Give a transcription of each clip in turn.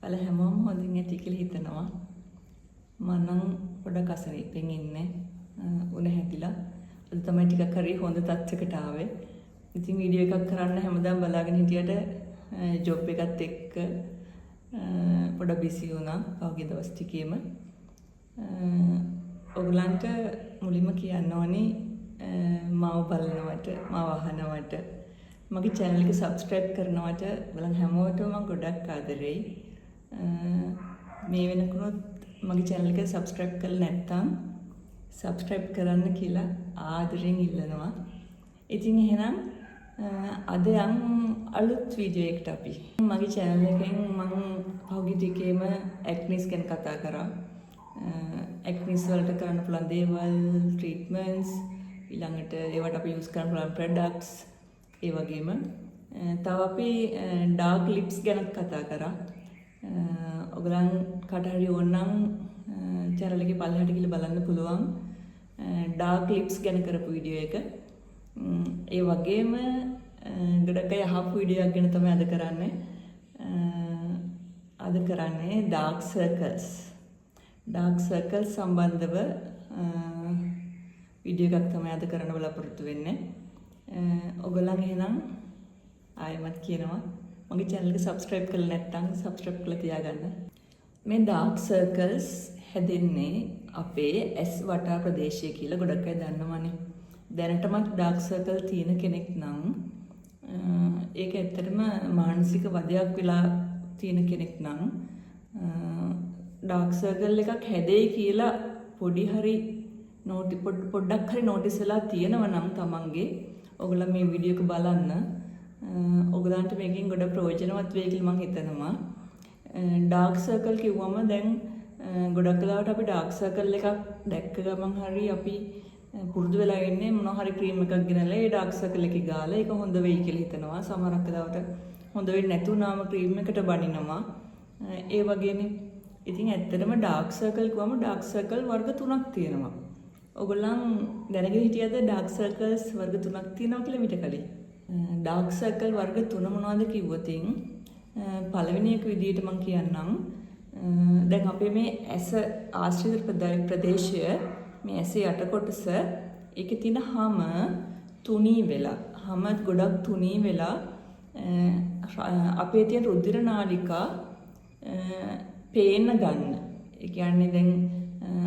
ඔයාලා හැමෝම හොඳින් ඇති කියලා හිතනවා. මම නම් පොඩක් අසනීපෙන් ඉන්නේ. උණ හැදිලා. අද තමයි ටිකක් හරි හොඳ තත්යකට ආවේ. ඉතින් වීඩියෝ එකක් කරන්න හැමදාම බලාගෙන හිටියට ජොබ් එකත් එක්ක පොඩ බිසි වුණා. පහුගිය දවස් ටිකේම. ඔයගලන්ට මුලින්ම කියන්න ඕනේ මාව බලනවට, මාව අහනවට, මගේ channel එක subscribe කරනවට බලන් හැමෝටම මම ගොඩක් ආදරෙයි. මේ වෙනකොට මගේ channel එක subscribe කරලා නැත්නම් subscribe කරන්න කියලා ආදරෙන් ඉල්ලනවා. ඉතින් එහෙනම් අද යම් අලුත් වීඩියෝ එකකට අපි. මගේ channel එකෙන් මම පහුගිය ටිකේම acnes ගැන කතා කරා. acnes වලට කරන්න පුළුවන් දේවල්, treatments, ඊළඟට ඒවට අපි use කරන්න පුළුවන් products, ඒ වගේම තව අපි dark lips ගැන කතා කරා. ඔයගලන් කට හරි ඕනනම් channel එකේ පල්ලෙහාට ගිහලා බලන්න පුළුවන් dark lips ගැන කරපු වීඩියෝ එක. ඒ වගේම ගොඩක් අය අහපු වීඩියෝ එකක් ගැන තමයි අද කරන්නේ. අද කරන්නේ dark circles. dark circles සම්බන්ධව වීඩියෝ එකක් තමයි අද කරන්න බලාපොරොත්තු වෙන්නේ. ඔයගොල්ලන් එහෙනම් ආයෙමත් කියනවා මගේ channel එක subscribe කරලා නැත්නම් subscribe කරලා තියාගන්න. මේ dark circles හැදෙන්නේ අපේ ඇස් වටා ප්‍රදේශය කියලා ගොඩක් අය දන්නවනේ. දැනටමත් dark circle තියෙන කෙනෙක් නම් ඒක ඇත්තටම මානසික වදයක් වෙලා තියෙන කෙනෙක් නම් dark circle එකක් හැදෙයි කියලා පොඩි හරි පොඩ්ඩක් හරි notice වෙලා තියෙනවා නම් තමන්ගේ ඔයගොල්ලෝ මේ වීඩියෝ එක බලන්න ඔයගලන්ට මේකෙන් ගොඩ ප්‍රයෝජනවත් වෙයි කියලා මම හිතනවා. dark circle කිව්වම දැන් ගොඩක් වෙලාවට අපි dark circle එකක් දැක්ක ගමන් හරි අපි පුරුදු වෙලා ඉන්නේ මොනවා හරි ක්‍රීම් එකක් ගෙනලා ඒ dark circle එකේ ගාලා ඒක හොඳ වෙයි කියලා හිතනවා. සමහරක් වෙලාවට හොඳ වෙන්නේ නැතුණාම ක්‍රීම් එකට බනිනවා. ඒ වගේනේ. ඉතින් ඇත්තටම dark circle කිව්වම dark circle වර්ග 3ක් තියෙනවා. ඔයගොල්ලන් දැනගෙන හිටියද dark circles වර්ග 3ක් තියෙනවා කියලා මිට කලින්? dark circle වර්ග 3 මොනවද කිව්වොතින් පළවෙනි එක විදිහට මම කියන්නම්. දැන් අපේ මේ ඇස ආශ්‍රිත ප්‍රදේශය, මේ ඇසේ යට කොටස, ඒකේ තියෙන හැම තුනී වෙලා, හැම ගොඩක් තුනී වෙලා අපේ තියෙන රුධිර නාලිකා පේන්න ගන්න. ඒ කියන්නේ දැන්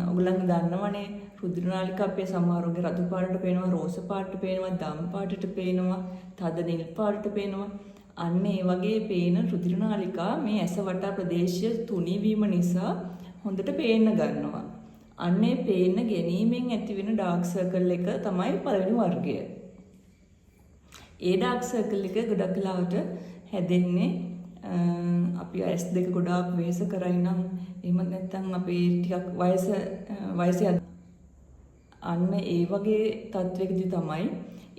ඔයගොල්ලන් දන්නවනේ රුධිර නාලිකා අපේ සමහරවගේ රතු පාටට පේනවා, රෝස පාටට පේනවා, දම් පාටට පේනවා, තද නිල් පාටට පේනවා. අන්න ඒ වගේ පේන රුධිර නාලිකා මේ ඇස වටා ප්‍රදේශය තුනී වීම නිසා හොඳට පේන්න ගන්නවා. අන්න ඒ පේන්න ගැනීමෙන් ඇතිවෙන dark circle එක තමයි පළවෙනි වර්ගය. ඒ dark circle එක ගොඩක් වෙලාවට හැදෙන්නේ අපි S2 ගොඩාක් වෙහෙස කරයි නම් එහෙම නැත්නම් අපි ටිකක් වයසේ අන්න ඒ වගේ තත්වයකදී තමයි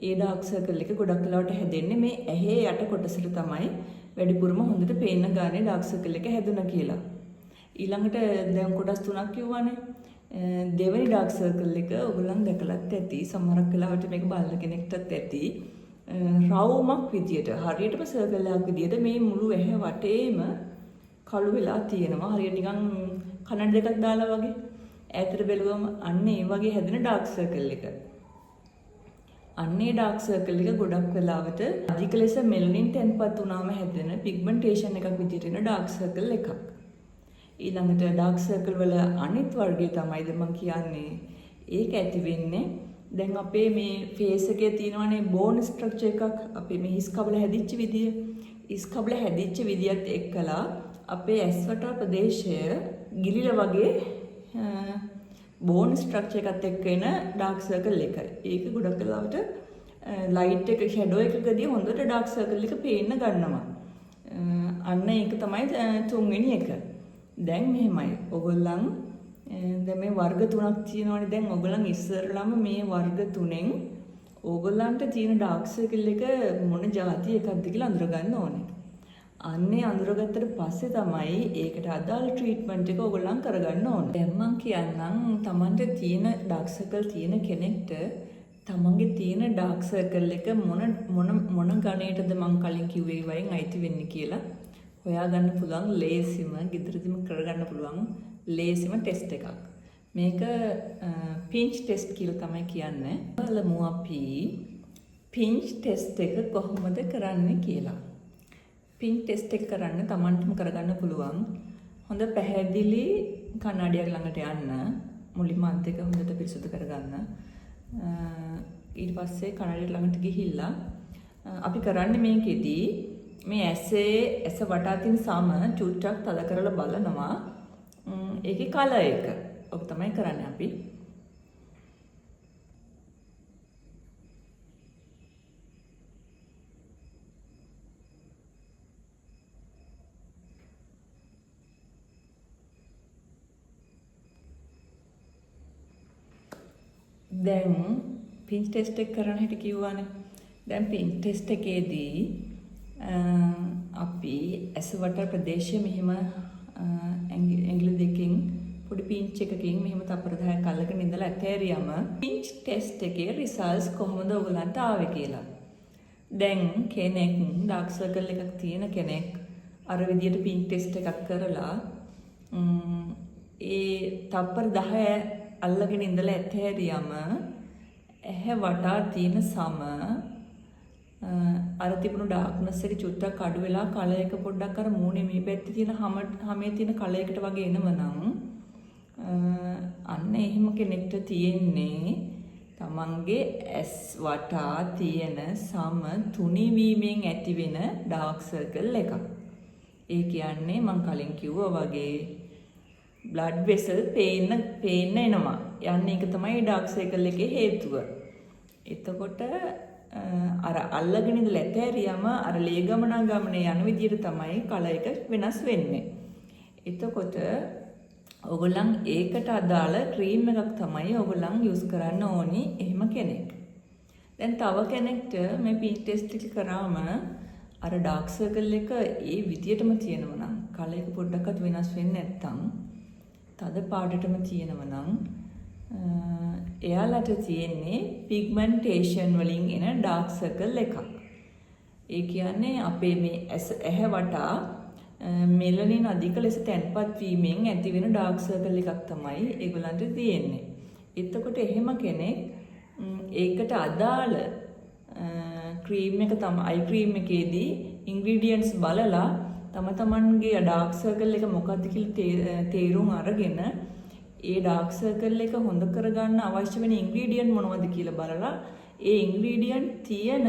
ඒ dark circle එක ගොඩක් වෙලාවට හැදෙන්නේ. මේ ඇහි යට කොටසට තමයි වැඩිපුරම හොඳට පේන්න ගන්නේ dark circle එක හැදුණා කියලා. ඊළඟට දැන් කොටස් තුනක් කිව්වනේ. දෙවෙනි dark circle එක ඔයගොල්ලන් දැකලත් ඇති. සමහරක් වෙලාවට මේක බලන කෙනෙක්ටත් ඇති. රවුමක් විදියට හරියටම සර්කල් එකක් විදියට මේ මුළු ඇහැ වටේම කළු වෙලා තියෙනවා. හරියට නිකන් කනඩ දෙකක් දාලා වගේ. ඈතට බැලුවම අන්න ඒ වගේ හැදෙන dark circle එක. අන්න ඒ dark circle එක ගොඩක් වෙලාවට අධික ලෙස මෙලනින් තැන්පත් වුණාම හැදෙන pigmentation එකක් විදියට එන dark circle එකක්. ඊළඟට dark circle වල අනිත් වර්ගය තමයි මම කියන්නේ. ඒක ඇති වෙන්නේ දැන් අපේ මේ ෆේස් එකේ තියෙනවානේ බෝන් ස්ට්‍රක්චර් එකක්. අපේ මේ හිස් කබල හැදිච්ච විදිය. හිස් කබල හැදිච්ච විදියත් එක්කලා අපේ ඇස් වටා ප්‍රදේශය ගිලිලා වගේ බෝන් ස්ට්‍රක්චර් එකත් එක්ක එන dark circle එක. ඒක ගොඩක් වෙලාවට ලයිට් එක ෂැඩෝ එකකදී හොඳට dark circle එක පේන්න ගන්නවා. අන්න ඒක තමයි තුන්වෙනි එක. දැන් මෙහෙමයි. ඔයගොල්ලන් දැන් මේ වර්ග 3ක් තියෙනවානේ. දැන් ඔයගොල්ලන් ඉස්සරළම මේ වර්ග 3ෙන් ඕගොල්ලන්ට තියෙන dark circle එක මොන જાති එකක්ද කියලා අඳුරගන්න ඕනේ. අන්නේ අඳුරගත්තට පස්සේ තමයි ඒකට අදාළ ට්‍රීට්මන්ට් එක ඕගොල්ලන් කරගන්න ඕනේ. දැන් මම කියන්නම් තමන්ට තියෙන dark circle තියෙන කෙනෙක්ට තමන්ගේ තියෙන dark circle එක මොන ගණයටද මම කලින් කිව්වේ වයින් අයිති වෙන්නේ කියලා හොයාගන්න පුළුවන් ලේසිම ගෙදරදිම කරගන්න පුළුවන් ලේසිම ටෙස්ට් එකක්. මේක පින්ච් ටෙස්ට් කියලා තමයි කියන්නේ. බලමු අපි පින්ච් ටෙස්ට් එක කොහොමද කරන්නේ කියලා. පින්ච් ටෙස්ට් එක කරන්න Tamanටම කරගන්න පුළුවන්. හොඳ පැහැදිලි කණ්ණාඩියක් ළඟට යන්න. මුලින්ම අත් දෙක හොඳට පිරිසුදු කරගන්න. ඊට පස්සේ කණ්ණාඩියට ළඟට ගිහිල්ලා අපි කරන්නේ මේකෙදී මේ ඇස් වටා තියෙන සම චුට්ටක් තද කරලා බලනවා. ඒකේ කලර් එක. ඔක තමයි කරන්නේ අපි. දැන් පින්ච් ටෙස්ට් එක කරන්න හිට කිව්වානේ. දැන් පින්ච් ටෙස්ට් එකේදී අපි ඇස් වට ප්‍රදේශය මෙහිම ඇඟිලි දෙකකින් පොඩි පින්ච් එකකින් මෙහෙම තප්පර 10ක් අල්ලගෙන ඉඳලා ඇතෑරියම පින්ච් ටෙස්ට් එකේ රිසල්ට්ස් කොහොමද ඔයගලන්ට ආවේ කියලා. දැන් කෙනෙක් ඩාර්ක් සර්කල් එකක් තියෙන කෙනෙක් අර විදියට පින්ච් ටෙස්ට් එකක් කරලා ඒ තප්පර 10 අල්ලගෙන ඉඳලා ඇතෑරියම ඇහැ වටා තියෙන සම අර තිබුණු ඩාර්ක්නස් එක චුට්ටක් අඩු වෙලා කලර් එක පොඩ්ඩක් අර මූණේ මේ පැත්තේ තියෙන හැමේ තියෙන කලර් එකට වගේ එනවනම් අන්න එහෙම කෙනෙක්ට තියෙන්නේ තමන්ගේ ඇස් වටා තියෙන සම තුනී වීමෙන් ඇතිවෙන ඩාර්ක් සර්කල් එකක්. ඒ කියන්නේ මම කලින් කිව්වා වගේ බ්ලඩ් වෙසල් පේන්න එනවා. යන්නේ ඒක තමයි ඩාර්ක් සර්කල් එකේ හේතුව. එතකොට අර අල්ලගෙන ඉඳලා ඇතෑරියම අර ලේ ගමනේ යන විදිහට තමයි කලර් එක වෙනස් වෙන්නේ. එතකොට ඔයගොල්ලන් ඒකට අදාළ ක්‍රීම් එකක් තමයි ඔයගොල්ලන් යූස් කරන්න ඕනි එහෙම කෙනෙක්. දැන් තව කෙනෙක්ට මේ පින්ච් ටෙස්ට් එක කරාම අර ඩාර්ක් සර්කල් එක ඒ විදියටම තියෙනවා නම් කලර් එක පොඩ්ඩක්වත් වෙනස් වෙන්නේ නැත්තම් තද පාටටම තියෙනවා නම් එයාලට තියෙන්නේ පිග්මන්ටේෂන් වලින් එන ඩාර්ක් සර්කල් එකක්. ඒ කියන්නේ අපේ මේ ඇහැ වටා මෙලනින් අධික ලෙස තැන්පත් වීමෙන් ඇතිවෙන ඩාර්ක් සර්කල් එකක් තමයි ඒගොල්ලන්ට තියෙන්නේ. එතකොට එහෙම කෙනෙක් ඒකට අදාළ ක්‍රීම් එක තමයි අයි ක්‍රීම් එකේදී ඉන්ග්‍රීඩියන්ට්ස් බලලා තමන්ගේ ඩාර්ක් සර්කල් එක මොකක්ද කියලා තේරුම් අරගෙන ඒ ඩාර්ක් සර්කල් එක හොඳ කරගන්න අවශ්‍ය වෙන ඉන්ග්‍රීඩියන්ට් මොනවද කියලා බලලා ඒ ඉන්ග්‍රීඩියන්ට් තියෙන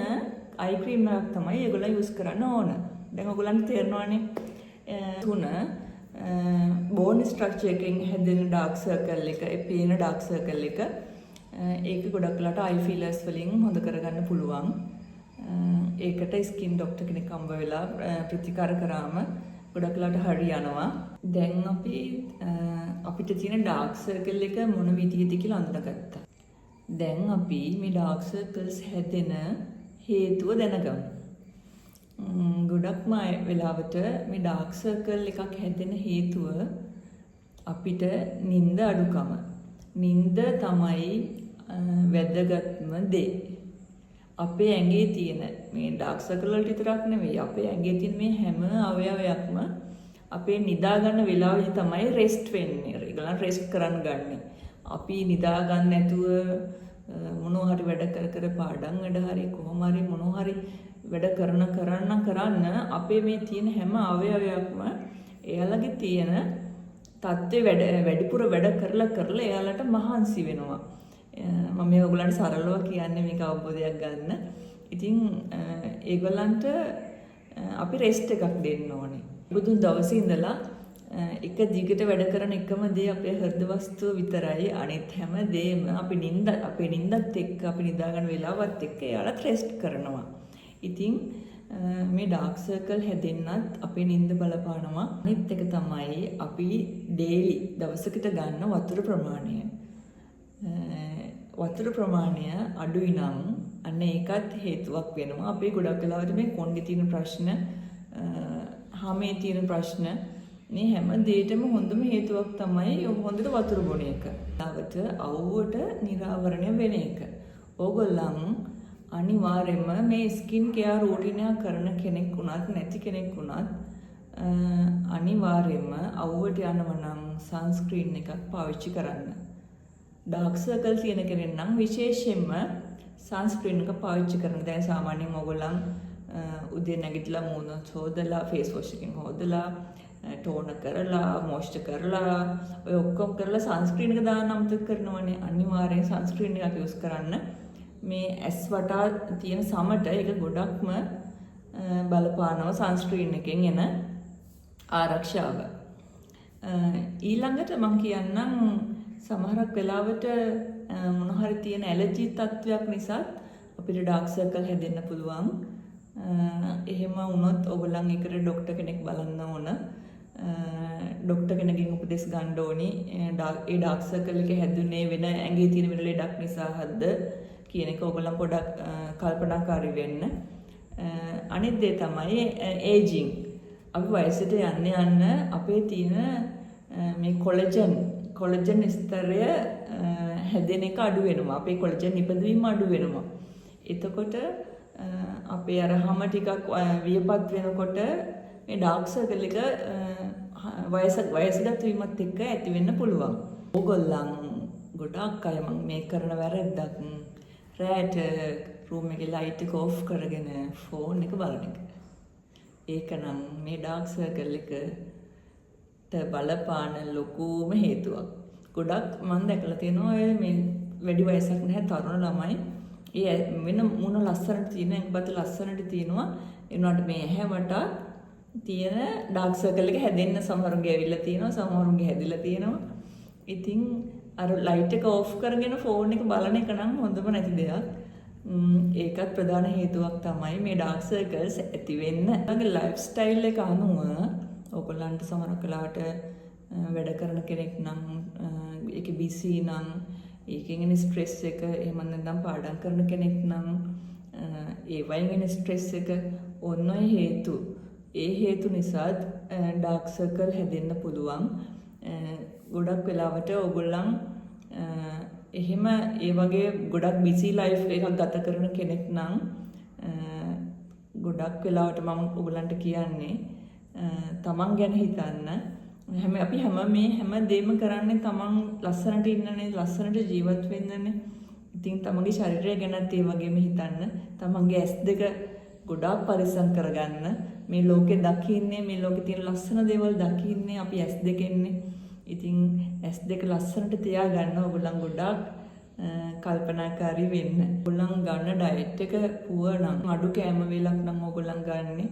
අයි ක්‍රීම් එකක් තමයි ඒගොල්ලෝ යූස් කරන්න ඕන. දැන් ඔයගොල්ලන්ට තේරෙනවානේ තුන බෝන් ස්ට්‍රක්චර් එකෙන් හැදෙන ඩාර්ක් සර්කල් එක, ඒ පේන ඩාර්ක් සර්කල් එක ඒක ගොඩක් වෙලාට අයි ෆීලර්ස් වලින් හොඳ කරගන්න පුළුවන්. ඒකට ස්කින් ડોක්ටර් කෙනෙක් හම්බ වෙලා ප්‍රතිකාර කරාම ගොඩක් වෙලාට හරි යනවා. දැන් අපිට තියෙන ඩාර්ක් සර්කල් එක මොන විදිහද කියලා අඳුනගත්තා. දැන් අපි මේ ඩාර්ක් සර්කල්ස් හැදෙන හේතුව දැනගමු. ගොඩක්ම වෙලාවට මේ ඩාර්ක් සර්කල් එකක් හැදෙන හේතුව අපිට නිින්ද අඩුකම. නිින්ද තමයි වැදගත්ම දේ. අපේ ඇඟේ තියෙන මේ ඩාර්ක් සර්කල් වලට විතරක් නෙවෙයි අපේ ඇඟේ තියෙන මේ හැම අවයවයක්ම අපේ නිදා ගන්න වෙලාවෙදි තමයි රෙස්ට් වෙන්නේ. ඒගොල්ලන් රෙස්ට් කරන්න ගන්නෙ. අපි නිදා ගන්න නැතුව මොනවා හරි වැඩ කර පාඩම් වැඩ හරි කොහොම හරි මොනවා හරි වැඩ කරන්න අපේ මේ තියෙන හැම අවයවයක්ම එයාලගේ තියෙන තත්ත්වේ වැඩිපුර වැඩ කරලා එයාලට මහන්සි වෙනවා. මම මේ ඔයගොල්ලන්ට සරලව කියන්නේ මේක අවබෝධයක් ගන්න. ඉතින් ඒගොල්ලන්ට අපි රෙස්ට් එකක් දෙන්න ඕනේ. බුදුන් දවසේ ඉඳලා එක දිගට වැඩ කරන එකම දේ අපේ හෘද වස්තුව විතරයි. අනිත් හැම දෙයක්ම අපේ නිින්දත් එක්ක අපි නිදා ගන්න වෙලාවත් එක්ක එයාලා රෙස්ට් කරනවා. ඉතින් මේ ඩාර්ක් සර්කල් හැදෙන්නත් අපේ නිින්ද බලපානවා. අනිත් එක තමයි අපි ඩේලි දවසකට ගන්න වතුර ප්‍රමාණය. වතුර ප්‍රමාණය අඩුයි නම් අන්න ඒකත් හේතුවක් වෙනවා. අපි ගොඩක් වෙලාවට මේ කොණ්ඩේ තියෙන ප්‍රශ්න, හමේ තියෙන ප්‍රශ්න මේ හැම දෙයකම හොඳම හේතුවක් තමයි හොඳට වතුර බොන එක. ඊළඟට අවුවට නිරාවරණය වෙන එක. ඕගොල්ලන් අනිවාර්යයෙන්ම මේ ස්කින් කෙයාර් රූටින් එක කරන කෙනෙක් වුණත් නැති කෙනෙක් වුණත් අනිවාර්යයෙන්ම අවුවට යනවා නම් සන්ස්ක්‍රීන් එකක් පාවිච්චි කරන්න. ඩාර්ක් සර්කල් තියෙන කෙනෙක් නම් විශේෂයෙන්ම සන්ස්ක්‍රීන් එක පාවිච්චි කරන. දැන් සාමාන්‍යයෙන් ඕගොල්ලන් උදේ නැගිටලා මූණ හොදලා ෆේස් වොෂ් එකෙන් හොදලා ටෝන කරලා මොයිස්චර් කරලා ඔය ඔක්කොම කරලා සන්ස්ක්‍රීන් එක දාන්න අමතක කරනවනේ. අනිවාර්යෙන් සන්ස්ක්‍රීන් එකක් යූස් කරන්න. මේ ඇස් වටා තියෙන සමට ඒක ගොඩක්ම බලපානවා සන්ස්ක්‍රීන් එකෙන් එන ආරක්ෂාව. ඊළඟට මම කියන්නම් සමහරක් වෙලාවට මොන හරි තියෙන ඇලර්ජි තත්ත්වයක් නිසා අපිට ඩාර්ක් සර්කල් හැදෙන්න පුළුවන්. එහෙම වුණොත් ඔයගොල්ලන් ඒකට ડોක්ටර් කෙනෙක් බලන්න ඕන. ડોක්ටර් කෙනෙක්ගෙන් උපදෙස් ගන්න ඕනි. ඒ ඩාර්ක් සර්කල් එක හැදුනේ වෙන ඇඟේ තියෙන වෙන ලෙඩක් නිසාද කියන එක ඔයගොල්ලන් පොඩක් කල්පනාකාරී වෙන්න. අනිත් දේ තමයි ඒජිං. අපි වයසට යන්න අපේ තියෙන මේ කොලජන් ස්තරය හැදෙන එක අඩු වෙනවා. අපේ කොලජන් නිපදවීම අඩු වෙනවා. එතකොට අපේ අර හැම ටිකක් වියපත් වෙනකොට මේ ඩාර්ක් සර්කල් එක වයසට වීමත් එක්ක ඇති වෙන්න පුළුවන්. ඕගොල්ලන් ගොඩක් අය මම මේ කරන වැරද්දක් රැට රූම් එකේ ලයිට් එක ඔෆ් කරගෙන ෆෝන් එක බලන එක. ඒක නම් මේ ඩාර්ක් සර්කල් එකට බලපාන ලොකුම හේතුවක්. ගොඩක් මම දැකලා තියෙනවා මේ වැඩි වයසක් නැහැ තරුණ ළමයි ඒ වෙන මුණ ලස්සනට තියෙන එකපත ලස්සනට තියෙනවා. ඒ වුණාට මේ ඇහැ වටා තියෙන ඩාර්ක් සර්කල් එක හැදෙන්න සමහරුන්ගේ ඇවිල්ලා තියෙනවා, සමහරුන්ගේ හැදිලා තියෙනවා. ඉතින් අර ලයිට් එක ඔෆ් කරගෙන ෆෝන් එක බලන එක නම් හොඳම නැති දෙයක්. ඒකත් ප්‍රධාන හේතුවක් තමයි මේ ඩාර්ක් සර්කල්ස් ඇති වෙන්න. ඔයගේ ලයිෆ් ස්ටයිල් එක අනුව ඔයගොල්ලන්ට සමහරක් වෙලාවට වැඩ කරන කෙනෙක් නම් ඒක බිසි නම් ඒකෙන් එන ස්ට්‍රෙස් එක එහෙම නැත්නම් පාඩම් කරන කෙනෙක් නම් ඒ වයින් එන ස්ට්‍රෙස් එක ඔන්න ඔය හේතු. ඒ හේතු නිසා ඩාර්ක් සර්කල් හැදෙන්න පුළුවන්. ගොඩක් වෙලාවට ඔයගොල්ලන් එහෙම ඒ වගේ ගොඩක් බිසි ලයිෆ් එකක් ගත කරන කෙනෙක් නම් ගොඩක් වෙලාවට මම ඔයගොල්ලන්ට කියන්නේ තමන් ගැන හිතන්න. අපි හැම දෙයක්ම කරන්නේ තමන් ලස්සනට ඉන්නනේ, ලස්සනට ජීවත් වෙන්නනේ. ඉතින් තමන්ගේ ශරීරය ගැනත් ඒ වගේම හිතන්න. තමන්ගේ ඇස් දෙක ගොඩාක් පරිස්සම් කරගන්න. මේ ලෝකේ දකින්නේ, මේ ලෝකේ තියෙන ලස්සන දේවල් දකින්නේ අපි ඇස් දෙකෙන්නේ. ඉතින් ඇස් දෙක ලස්සනට තියාගන්න ඔයගොල්ලන් ගොඩාක් කල්පනාකාරී වෙන්න. ඔයගොල්ලන් ගන්න ඩයට් එක පුව නම් අඩු කෑම වේලක් නම් ඔයගොල්ලන් ගන්නේ.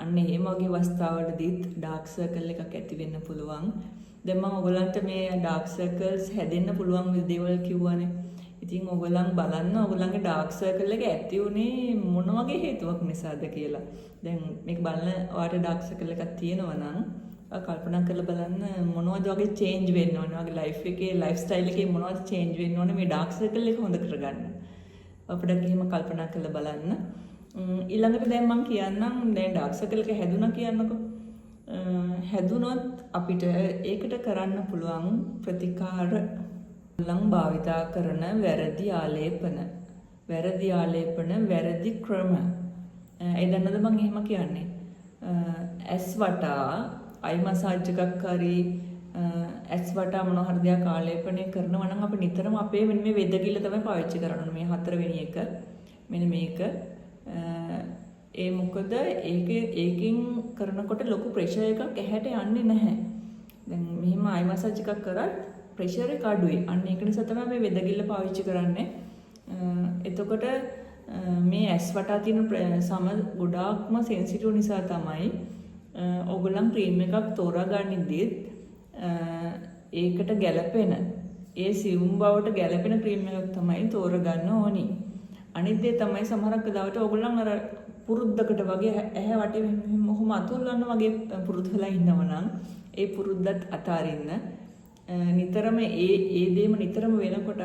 අන්න ඒ වගේ අවස්ථාවලදීත් ඩාර්ක් සර්කල් එකක් ඇති වෙන්න පුළුවන්. දැන් මම ඔයගොල්ලන්ට මේ ඩාර්ක් සර්කල්ස් හැදෙන්න පුළුවන් දේවල් කිව්වනේ. ඉතින් ඔයගොල්ලන් බලන්න ඔයගොල්ලන්ගේ ඩාර්ක් සර්කල් එක ඇති උනේ මොන වගේ හේතුවක් නිසාද කියලා. දැන් මේක බලන ඔයාලට ඩාර්ක් සර්කල් එකක් තියෙනවා නම් කල්පනා කරලා බලන්න මොනවද වගේ චේන්ජ් වෙන්න ඕනේ. ඔයාගේ ලයිෆ් එකේ ලයිෆ් ස්ටයිල් එකේ මොනවද චේන්ජ් වෙන්න ඕනේ මේ ඩාර්ක් සර්කල් එක හොඳ කරගන්න. අපිට එහෙම කල්පනා කරලා බලන්න. ඊළඟට දැන් මම කියන්නම් දැන් ඩාර්ක් සර්කල් එක හැදුනා කියන්නකෝ. හැදුනොත් අපිට ඒකට කරන්න පුළුවන් ප්‍රතිකාර ලං භාවිතා කරන වැරදි ආලේපන වැරදි ක්‍රම. ඒ දන්නද මම එහෙම කියන්නේ? ඇස් වටා අයි මසාජ් එකක් හරි ඇස් වටා මොන හරි දෙයක් ආලේපනය කරනවා නම් අපි නිතරම අපේ මේ වෙදගිල්ල තමයි පාවිච්චි කරන්න මේ 4 වෙනි එක. මෙන්න මේක. ඒ මොකද ඒකෙන් කරනකොට ලොකු ප්‍රෙෂර් එකක් ඇහැට යන්නේ නැහැ. දැන් මෙහෙම අයි මසාජ් එකක් කරත් ප්‍රෙෂර් එක අඩුයි. අන්න ඒක නිසා තමයි මේ වෙදගිල්ල පාවිච්චි කරන්නේ. එතකොට මේ ඇස් වටා තියෙන සම ගොඩාක්ම සෙන්සිටිව් නිසා තමයි ඔයගොල්ලන් ක්‍රීම් එකක් තෝරාගන්නෙදිත් ඒකට ගැළපෙන ඒ සියුම් බවට ගැළපෙන ක්‍රීම් එකක් තමයි තෝරගන්න ඕනි. අනිත් දේ තමයි සමහරක් වෙලාවට ඔයගොල්ලන් අර පුරුද්දකට වගේ ඇහැ වටේ මොහොම අතුල්ලන්න වගේ පුරුදු වෙලා ඉන්නව නම් ඒ පුරුද්දත් අතාරින්න. නිතරම ඒ දේම නිතරම වෙනකොට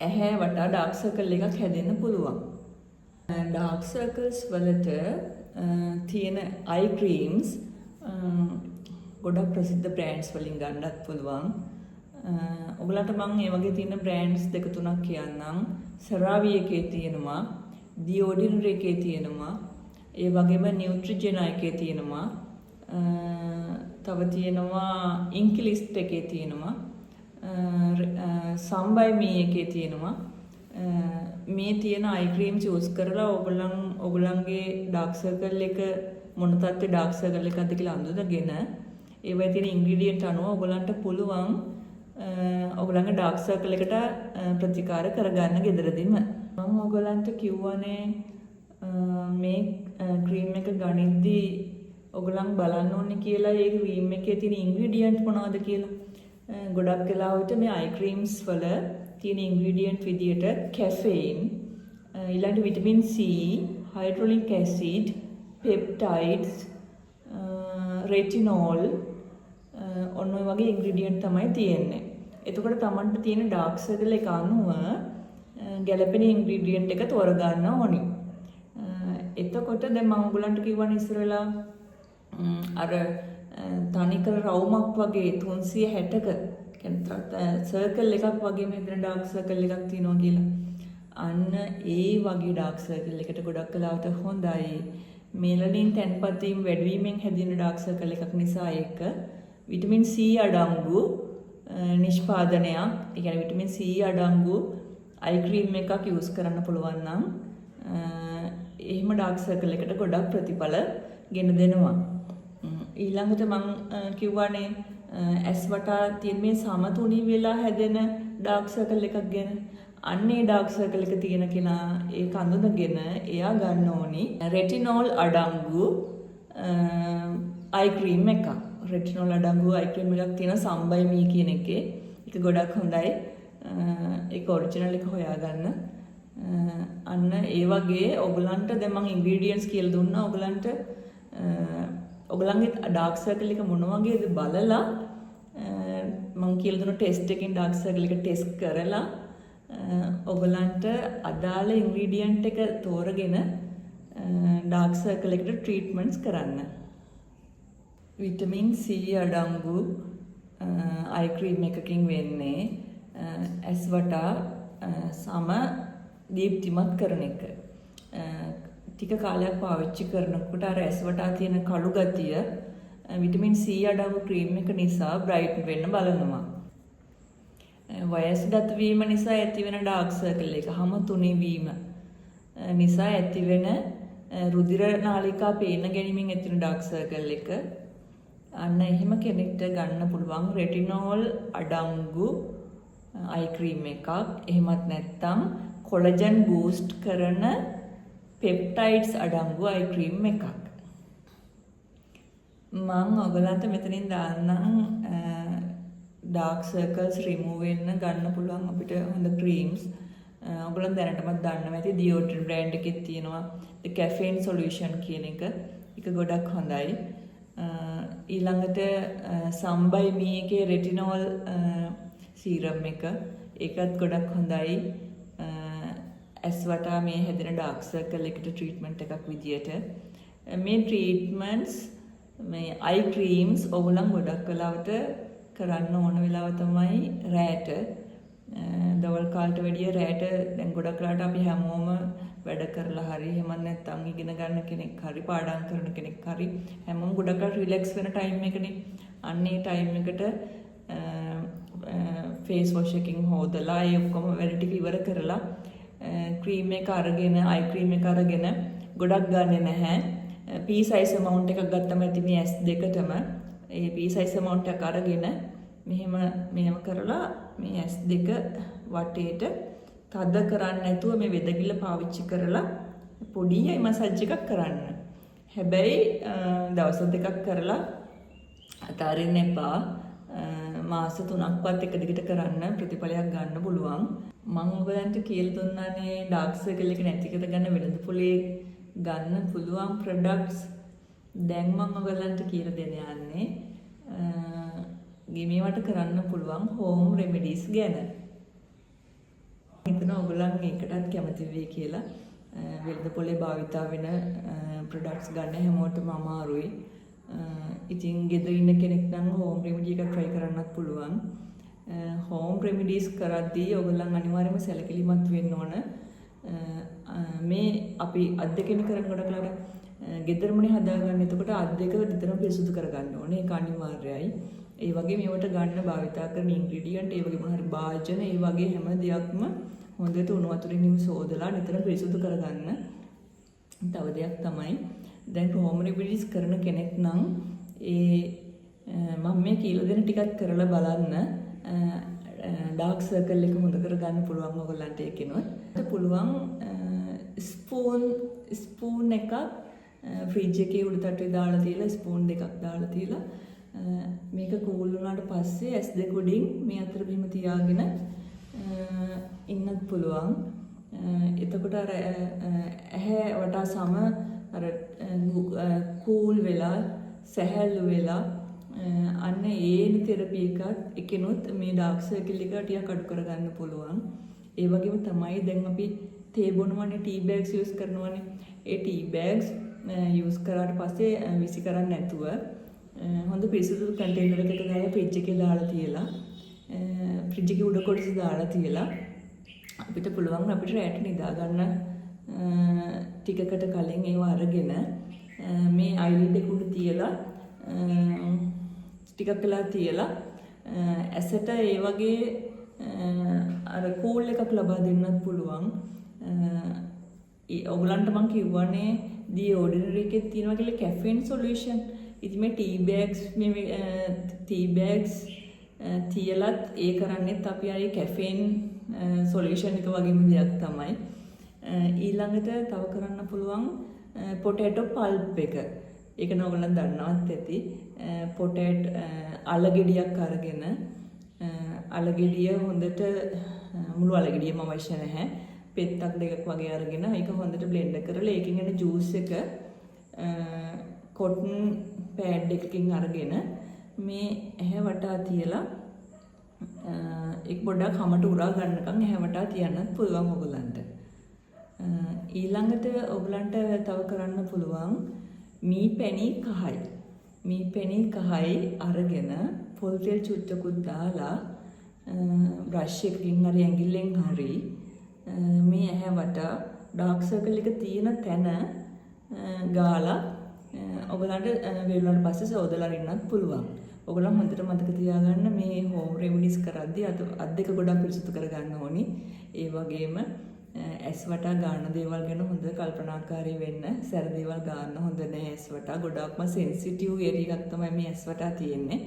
ඇහැ වටා ඩාර්ක් සර්කල් එකක් හැදෙන්න පුළුවන්. ඩාර්ක් සර්කල්ස් වලට තියෙන අයි ක්‍රීම්ස් ගොඩක් ප්‍රසිද්ධ බ්‍රෑන්ඩ්ස් වලින් ගන්නත් පුළුවන්. ඔයගලන්ට මම මේ වගේ තියෙන බ්‍රෑන්ඩ්ස් 2-3ක් කියන්නම්. සරාවි එකේ තියෙනවා, ඩි ඕඩිනරි එකේ තියෙනවා. ඒ වගේම නියුට්‍රිජෙනා එකේ තියෙනවා. තව තියෙනවා ඉන්කිලිස්ට් එකේ තියෙනවා. සම්බයි මී එකේ තියෙනවා. මේ තියෙන අයි ක්‍රීම් චූස් කරලා ඔයගොල්ලන්ගේ ඩාර්ක් සර්කල් එක මොන තත්ත්වයේ ඩාර්ක් සර්කල් එකක්ද කියලා අඳුනගෙන ඒවයි තියෙන ඉන්ග්‍රීඩියන්ට් අනුව ඔයගොල්ලන්ට පුළුවන් ඔයගොල්ලන්ගේ ඩාර්ක් සර්කල් එකට ප්‍රතිකාර කරගන්න ගෙදරදීම. මම ඔයගොල්ලන්ට කිව්වනේ මේ ක්‍රීම් එක ගනිද්දී ඔයගොල්ලන් බලන්න ඕනේ කියලා ඒ ක්‍රීම් එකේ තියෙන ඉන්ග්‍රීඩියන්ට් මොනවද කියලා. ගොඩක් වෙලාවට මේ අයි ක්‍රීම්ස් වල තියෙන ඉන්ග්‍රීඩියන්ට් විදියට කැෆේන්, ඊළඟට විටමින් C, හයිඩ්‍රොලික් ඇසිඩ්, පෙප්ටයිඩ්ස්, රෙටිනෝල් ඔන්න ඔය වගේ ඉන්ග්‍රීඩියන්ට් තමයි තියෙන්නේ. එතකොට Tamanට තියෙන ඩාර්ක් සර්කල් එක අනුව ගැළපෙන ඉන්ග්‍රීඩියන්ට් එක තෝරගන්න ඕනි. එතකොට දැන් මම ඔයගලන්ට කිව්වනේ ඉස්සර වෙලා අර තනිකර රවුමක් වගේ 360ක කියන්නේ සර්කල් එකක් වගේ මෙතන ඩාර්ක් සර්කල් එකක් තියෙනවා කියලා. අන්න ඒ වගේ ඩාර්ක් සර්කල් එකට ගොඩක් වෙලාවට හොඳයි. මෙලනින් තැන්පත් වීම වැඩි වීමෙන් හැදෙන ඩාර්ක් සර්කල් එකක් නිසා ඒක විටමින් C අඩංගු නිෂ්පාදනයක්. ඒ කියන්නේ විටමින් C අඩංගු අයි ක්‍රීම් එකක් යූස් කරන්න පුළුවන් නම් එහෙම ඩාර්ක් සර්කල් එකට ගොඩක් ප්‍රතිඵල ගෙන දෙනවා. ඊළඟට මම කිව්වනේ ඇස් වටා තියෙන මේ සමතුලිත වෙලා හැදෙන ඩාර්ක් සර්කල් එකක් ගැන. අන්නේ ඩාර්ක් සර්කල් එක තියෙන කෙනා ඒක අඳුනගෙන එයා ගන්න ඕනි රෙටිනෝල් අඩංගු අයි ක්‍රීම් එකක්. රෙටිනෝල් අඩංගු අයි ක්‍රීම් එකක් තියෙන සම්බයි මී කියන එකේ. ඒක ගොඩක් හොඳයි. ඒක ඔරිජිනල් එක හොයාගන්න. අන්න ඒ වගේ ඔයගලන්ට දැන් මම ඉන්ග්‍රීඩියන්ට්ස් කියලා දුන්නා. ඔයගලන්ට ඔයගලන්ගේ ඩාර්ක් සර්කල් එක මොන වගේද බලලා මම කියලා දුන්න ටෙස්ට් එකෙන් ඩාර්ක් සර්කල් එක ටෙස්ට් කරලා ඔයගලන්ට අදාළ ඉන්ග්‍රීඩියන්ට් එක තෝරගෙන ඩාර්ක් සර්කල් එකට ට්‍රීට්මන්ට්ස් කරන්න. විටමින් C අඩංගු අයි ක්‍රීම් එකකින් වෙන්නේ ඇස් වටා සම දීප්තිමත් කරන එක. ටික කාලයක් පාවිච්චි කරනකොට අර ඇස් වටා තියෙන කළු ගතිය විටමින් C අඩංගු ක්‍රීම් එක නිසා බ්‍රයිට් වෙන්න බලනවා. වයස්ගත වීම නිසා ඇතිවෙන ඩාර්ක් සර්කල් එක, හම තුනී වීම නිසා ඇතිවෙන රුධිර නාලිකා පේන ගැනීමෙන් ඇතිවෙන ඩාර්ක් සර්කල් එක. අන්න එහෙම කෙනෙක්ට ගන්න පුළුවන් රෙටිනෝල් අඩංගු අයි ක්‍රීම් එකක්. එහෙමත් නැත්නම් කොලජන් බූස්ට් කරන පෙප්ටයිඩ්ස් අඩංගු අයි ක්‍රීම් එකක්. මම ඔයගලන්ට මෙතනින් දාන්නම් ඩාර්ක් සර්කල්ස් රිමූව් වෙන්න ගන්න පුළුවන් අපිට හොඳ ක්‍රීම්ස්. ඔයගලන් දැනටමත් දන්නවා ඇති ඩියෝඩ්‍රන්ට් බ්‍රෑන්ඩ් එකේ තියෙනවා the caffeine solution කියන එක. ඒක ගොඩක් හොඳයි. ඊළඟට සම්බයි මී එකේ රෙටිනෝල් සීරම් එක. ඒකත් ගොඩක් හොඳයි. ඇස් වටා මේ හැදෙන ඩාර්ක් සර්කල් එකට ට්‍රීට්මන්ට් එකක් විදියට. මේ ට්‍රීට්මන්ට්ස් මේ අයි ක්‍රීම්ස් ඔයගොල්ලන් ගොඩක් වෙලාවට කරන්න ඕන වෙලාව තමයි රැට. දවල් කාලට වැඩිය රැට දැන් ගොඩක් වෙලාවට අපි හැමෝම වැඩ කරලා හරි එහෙම නැත්නම් ඉගෙන ගන්න කෙනෙක් හරි පාඩම් කරන කෙනෙක් හරි හැමෝම ගොඩක් රිලැක්ස් වෙන ටයිම් එකනේ. අන්නේ ටයිම් එකට ෆේස් වොෂ් එකකින් හොදලා ඒ ඔක්කොම වැඩ ටික ඉවර කරලා ක්‍රීම් එක අරගෙන අයි ක්‍රීම් එක අරගෙන ගොඩක් ගන්නෙ නැහැ. පී සයිස් amount එකක් ගත්තම ඇති මේ S2ටම ඒ පී සයිස් amount එක අරගෙන මෙහෙම කරලා මේ S2 වටේට තද කරන්නේ නැතුව මේ වෙදගිල්ල පාවිච්චි කරලා පොඩි මසාජ් එකක් කරන්න. හැබැයි දවස් දෙකක් කරලා අතාරින්න එපා. මාස 3ක්වත් එක දිගට කරන්න ප්‍රතිඵලයක් ගන්න පුළුවන්. මම ඔයගලන්ට කියලා දුන්නානේ ඩාර්ක් සර්කල් එක නැති කරගන්න වෙළඳ පොලේ ගන්න පුළුවන් ප්‍රොඩක්ට්ස්. දැන් මම ඔයගලන්ට කියලා දෙන්න යන්නේ මේවට කරන්න පුළුවන් හෝම් රෙමිඩීස් ගැන. හිතන ඔයගලන් මේකටත් කැමති වෙයි කියලා. වෙළඳ පොලේ භාවිතා වෙන ප්‍රොඩක්ට්ස් ගන්න හැමෝටම අමාරුයි. ඉතින් ගෙදර ඉන්න කෙනෙක් නම් හෝම් රෙමිඩි එකක් try කරන්නත් පුළුවන්. හෝම් රෙමිඩීස් කරද්දී ඔයගොල්ලන් අනිවාර්යයෙන්ම සැලකිලිමත් වෙන්න ඕන. මේ අපි අධ්‍යයනය කරන කොටකට ගෙදරමනේ හදාගන්න. එතකොට අත් දෙක නිතරම පිරිසුදු කරගන්න ඕනේ. ඒක අනිවාර්යයි. ඒ වගේ මේවට ගන්න භාවිතා කරන ඉන්ග්‍රීඩියන්ට්, ඒ වගේ මොන හරි භාජන, ඒ වගේ හැම දෙයක්ම හොඳට උණු වතුරින් හිම සෝදලා නිතරම පිරිසුදු කරගන්න. තව දෙයක් තමයි දැන් හෝම් රෙමිඩිස් කරන කෙනෙක් නම් මම මේ කියලා දෙන ටිකක් කරලා බලන්න. ඩාර්ක් සර්කල් එක හොඳ කරගන්න පුළුවන් ඔයගොල්ලන්ට ඒකිනුත්. පුළුවන් ස්පූන් එකක් ෆ්‍රිජ් එකේ උඩ තට්ටුවේ දාලා තියලා ස්පූන් දෙකක් දාලා තියලා මේක කූල් වුණාට පස්සේ S2 උඩින් මේ අතර බිම තියාගෙන ඉන්නත් පුළුවන්. එතකොට අර ඇහැ වටා සම අර කූල් වෙලා සැහැල්ලු වෙලා අන්න ඒන තෙරපි එකනොත් මේ ඩාර්ක් සර්කල් එක ටිකක් අඩු කරගන්න පුළුවන්. ඒ වගේම තමයි දැන් අපි තේ බොනවනේ ටී බෑග්ස් යූස් කරනවනේ. ඒ ටී බෑග්ස් යූස් කරාට පස්සේ විසි කරන්නේ නැතුව හොඳ පිරිසිදු කන්ටේනර් එකක දාලා ෆ්‍රිජ් එකේ දාලා තියලා ෆ්‍රිජ් එකේ උඩ කොටස දාලා තියලා අපිට පුළුවන් අපිට රැට නිදා ගන්න ටිකකට කලින් ඒව අරගෙන මේ අයිලිඩ් එක උඩ තියලා ටිකක් වෙලා තියලා ඇසට ඒ වගේ අර කූල් එකක් ලබා දෙන්නත් පුළුවන්. ඔයගලන්ට මම කියවනේ දී ඕඩිනරි එකේ තියෙනවා කියලා කැෆීන් සොලියුෂන්. ඉතින් මේ ටී බෑග්ස් තියලත් ඒ කරන්නේත් අපි අර කැෆීන් සොලියුෂන් එක වගේම දෙයක් තමයි. ඊළඟට තව කරන්න පුළුවන් පොටේටෝ පල්ප් එක. ඒක නම් ඔයගොල්ලන් දන්නවත් ඇති. අලගෙඩියක් අරගෙන අලගෙඩිය හොඳට මුළු අලගෙඩියම අවශ්‍ය නැහැ. පෙත්තක් දෙකක් වගේ අරගෙන ඒක හොඳට බ්ලෙන්ඩ් කරලා ඒකෙන් එන ජූස් එක කොටන් පෑඩ් එකකින් අරගෙන මේ ඇහැ වටා තියලා ඒක පොඩ්ඩක් හැමට උරා ගන්නකම් ඇහැ වටා තියන්නත් පුළුවන් ඔයගලන්ට. ඊළඟට ඔයගලන්ට තව කරන්න පුළුවන් මී පැණි කහයි අරගෙන පොල් තෙල් චුට්ටකුත් දාලා බ්‍රෂ් එකකින් හරි ඇඟිල්ලෙන් හරි මේ ඇහැ වටා ඩාර්ක් සර්කල් එක තියෙන තැන ගාලා ඔයගලන්ට වේලුණාට පස්සේ සෝදලා ඉන්නත් පුළුවන්. ඔයගලන් හොඳට මතක තියාගන්න මේ හෝම් රෙමිඩිස් කරද්දී අත් දෙක ගොඩක් පිරිසිදු කරගන්න ඕනි. ඒ වගේම ඇස් වටා ගන්න දේවල් ගැන හොඳ කල්පනාකාරී වෙන්න. සැර දේවල් ගන්න හොඳ නැහැ ඇස් වටා. ගොඩක්ම සෙන්සිටිව් ඒරියා එකක් තමයි මේ ඇස් වටා තියෙන්නේ.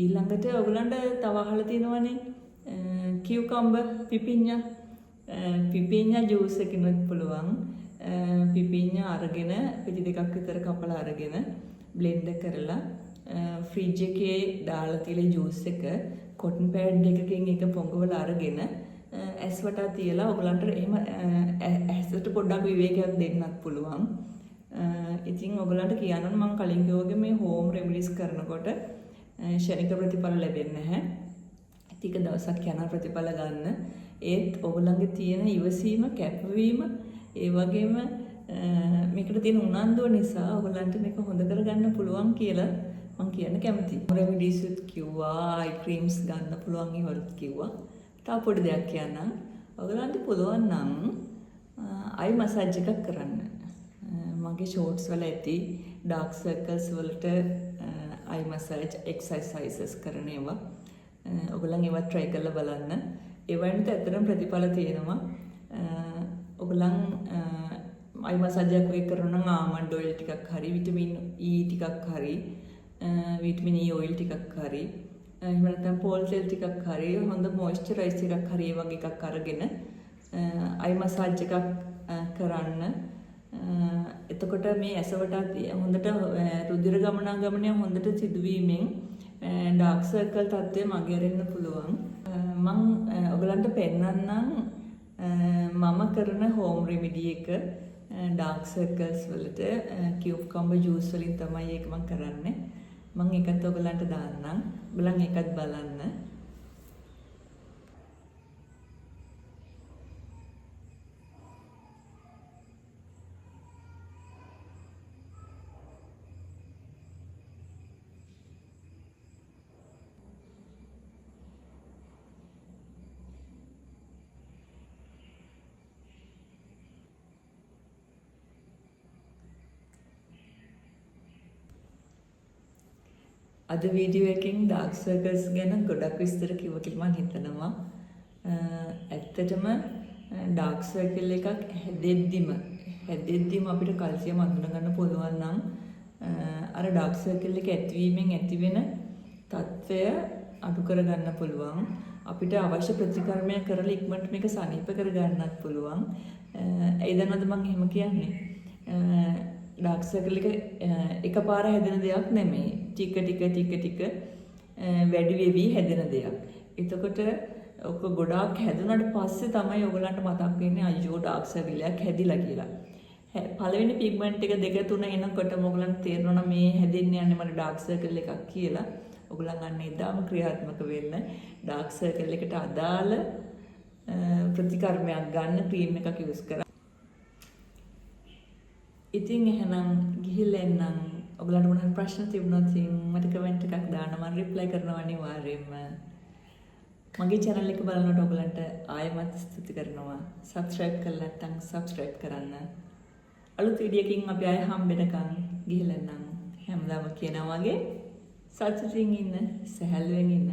ඊළඟට ඔයගලන්ට තව අහලා තියෙනවනේ කියුකම්බර් පිපිඤ්ඤා ජූස් එකකිනුත් පුළුවන්. පිපිඤ්ඤා අරගෙන පිටි දෙකක් විතර කපලා අරගෙන බ්ලෙන්ඩ් කරලා ෆ්‍රිජ් එකේ දාලා තියලා ජූස් එක කොටන් පෑඩ් එකකින් එක පොඟවලා අරගෙන ඇස් වටා තියලා ඔයගලන්ට එහෙම ඇසට පොඩ්ඩක් විවේකයක් දෙන්නත් පුළුවන්. ඉතින් ඔයගලන්ට කියන්න මම කලින් කිව්වාගේ මේ හෝම් රෙමිඩිස් කරනකොට ශනික ප්‍රතිඵල ලැබෙන්නේ නැහැ. ටික දවසක් යන ප්‍රතිඵල ගන්න. ඒත් ඔයගලන්ගේ තියෙන ඉවසීම, කැපවීම, ඒ වගේම මේකට තියෙන උනන්දුව නිසා ඔයගලන්ට මේක හොඳ කරගන්න පුළුවන් කියලා මම කියන්න කැමතියි. රෙමිඩිස් කිව්වා, අයි ක්‍රීම්ස් ගන්න පුළුවන් ඒවලුත් කිව්වා. තව පොඩි දෙයක් කියන්නම්. ඔයගලන්ට පුළුවන් නම් අයි මසාජ් එකක් කරන්න. මගේ ෂෝට්ස් වල ඇති ඩාර්ක් සර්කල්ස් වලට අයි මසාජ් එක්සර්සයිසස් කරන ඒවා. ඔයගලන් ඒවා try කරලා බලන්න. ඒවෙන්ට ඇත්තටම ප්‍රතිඵල තියෙනවා. ඔයගලන් අයි මසාජ් එකක් කරනවා නම් ආමන්ඩ් ඔයිල් ටිකක් හරි, විටමින් E ටිකක් හරි, විටමින් E ඔයිල් ටිකක් හරි, එහෙම නැත්නම් පෝල් තෙල් ටිකක් හරි, හොඳ මොයිස්චරයිස් එකක් හරි ඒ වගේ එකක් අරගෙන අයි මසාජ් එකක් කරන්න. එතකොට මේ ඇසවට හොඳට රුධිර ගමනාගමනය හොඳට සිදුවීමෙන් ඩාර්ක් සර්කල් තත්ත්වය මගහැරෙන්න පුළුවන්. මම ඔයගලන්ට පෙන්නන්නම් මම කරන හෝම් රෙමිඩි එක ඩාර්ක් සර්කල්ස් වලට කියුකම්බර් ජූස් වලින් තමයි ඒක මම කරන්නේ. මම ඒකත් ඔයගලන්ට දාන්නම්. ඔයගලන් ඒකත් බලන්න. අද වීඩියෝ එකෙන් ඩාර්ක් සර්කල්ස් ගැන ගොඩක් විස්තර කිව්ව කියලා මම හිතනවා. ඇත්තටම ඩාර්ක් සර්කල් එකක් හැදෙද්දිම අපිට කල්සියම් අඳුන ගන්න පුළුවන් නම් අර ඩාර්ක් සර්කල් එක ඇතිවීමෙන් ඇතිවෙන තත්ත්වය අඩු කර ගන්න පුළුවන්. අපිට අවශ්‍ය ප්‍රතිකර්මයක් කරලා ඉක්මනට මේක සනීප කර ගන්නත් පුළුවන්. ඒ දන්නවද මම එහෙම කියන්නේ? ඩාර්ක් සර්කල් එක එකපාර හැදෙන දෙයක් නෙමෙයි. ටික ටික වැඩි වෙවි හැදෙන දෙයක්. එතකොට ඔක ගොඩාක් හැදුනට පස්සේ තමයි ඔයගලන්ට මතක් වෙන්නේ අයියෝ ඩාර්ක් සර්කල් එකක් හැදිලා කියලා. පළවෙනි පිග්මන්ට් එක 2 3 එනකොට ඔයගලන්ට තේරෙනවා මේ හැදෙන්න යන්නේ මට ඩාර්ක් සර්කල් එකක් කියලා. ඔයගලන් අන්න එදාම ක්‍රියාත්මක වෙන්න ඩාර්ක් සර්කල් එකට අදාළ ප්‍රතිකර්මයක් ගන්න ක්‍රීම් එකක් යූස් කරා. ඉතින් එහෙනම් ගිහිල්ලා එන්නම්. ඔයගලන්ට මොනවා ප්‍රශ්න තිබුණොත් මට කමෙන්ට් එකක් දාන්න මම රිප්ලයි කරනවා අනිවාර්යයෙන්ම. මගේ channel එක බලනකොට ඔයගලන්ට ආයෙමත් ස්තුති කරනවා. subscribe කරලා නැත්නම් subscribe කරන්න. අලුත් වීඩියෝ එකකින් අපි ආයෙ හම්බෙනකන් ගිහිල්ලා එන්නම්. හැමදාම කියනවා වගේ සතුටින් ඉන්න, සැහැල්ලුවෙන් ඉන්න.